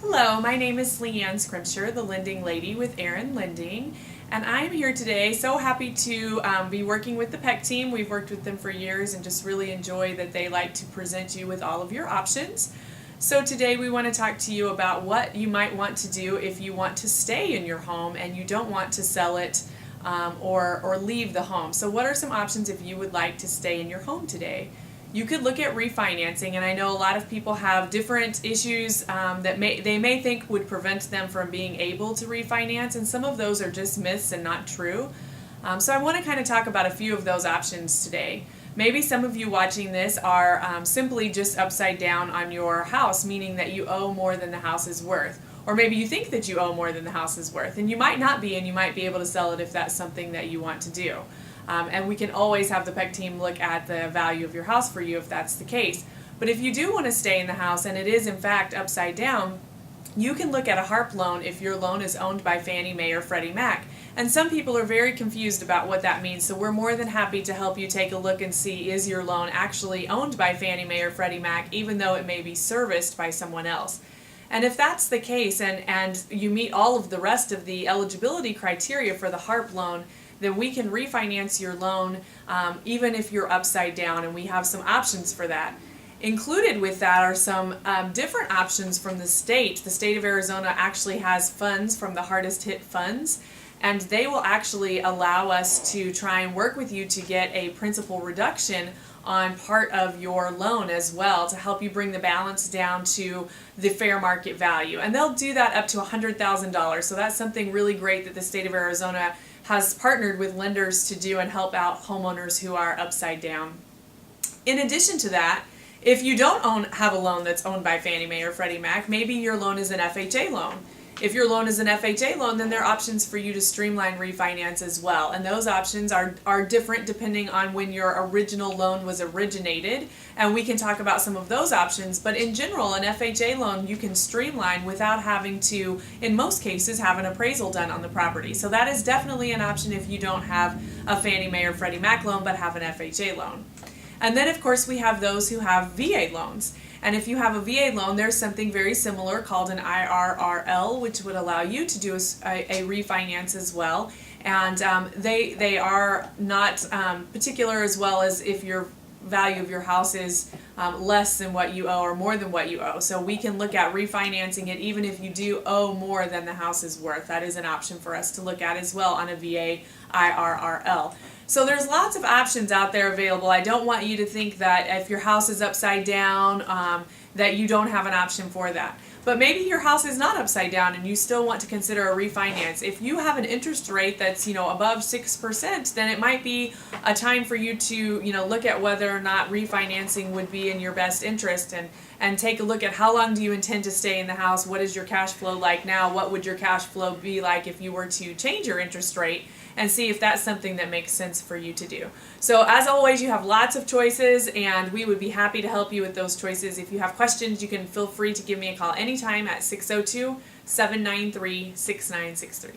Hello, my name is Leanne Scrimshire, the Lending Lady with Aaron Lending, and I'm here today so happy to be working with the PEC team. We've worked with them for years and just really enjoy that they like to present you with all of your options. So today we want to talk to you about what you might want to do if you want to stay in your home and you don't want to sell it or leave the home. So what are some options if you would like to stay in your home today? You could look at refinancing, and I know a lot of people have different issues that they may think would prevent them from being able to refinance, and some of those are just myths and not true. So I want to kind of talk about a few of those options today. Maybe some of you watching this are simply just upside down on your house, meaning that you owe more than the house is worth. Or maybe you think that you owe more than the house is worth, and you might not be, and you might be able to sell it if that's something that you want to do. And we can always have the PEC team look at the value of your house for you if that's the case. But if you do want to stay in the house and it is in fact upside down, you can look at a HARP loan if your loan is owned by Fannie Mae or Freddie Mac. And some people are very confused about what that means, so we're more than happy to help you take a look and see, is your loan actually owned by Fannie Mae or Freddie Mac, even though it may be serviced by someone else. And if that's the case and you meet all of the rest of the eligibility criteria for the HARP loan, then we can refinance your loan even if you're upside down, and we have some options for that. Included with that are some different options from the state. The state of Arizona actually has funds from the hardest hit funds, and they will actually allow us to try and work with you to get a principal reduction on part of your loan as well, to help you bring the balance down to the fair market value. And they'll do that up to $100,000. So that's something really great that the state of Arizona has partnered with lenders to do and help out homeowners who are upside down. In addition to that, if you don't have a loan that's owned by Fannie Mae or Freddie Mac, maybe your loan is an FHA loan. If your loan is an FHA loan, then there are options for you to streamline refinance as well. And those options are different depending on when your original loan was originated. And we can talk about some of those options. But in general, an FHA loan you can streamline without having to, in most cases, have an appraisal done on the property. So that is definitely an option if you don't have a Fannie Mae or Freddie Mac loan but have an FHA loan. And then, of course, we have those who have VA loans. And if you have a VA loan, there's something very similar called an IRRL, which would allow you to do a refinance as well. And they are not particular as well as if your value of your house is less than what you owe or more than what you owe. So we can look at refinancing it even if you do owe more than the house is worth. That is an option for us to look at as well on a VA IRRL. So there's lots of options out there available. I don't want you to think that if your house is upside down that you don't have an option for that. But maybe your house is not upside down and you still want to consider a refinance. If you have an interest rate that's above 6%, then it might be a time for you to look at whether or not refinancing would be in your best interest, and take a look at how long do you intend to stay in the house, what is your cash flow like now, what would your cash flow be like if you were to change your interest rate, and see if that's something that makes sense for you to do. So as always, you have lots of choices, and we would be happy to help you with those choices. If you have questions, you can feel free to give me a call anytime at 602-793-6963.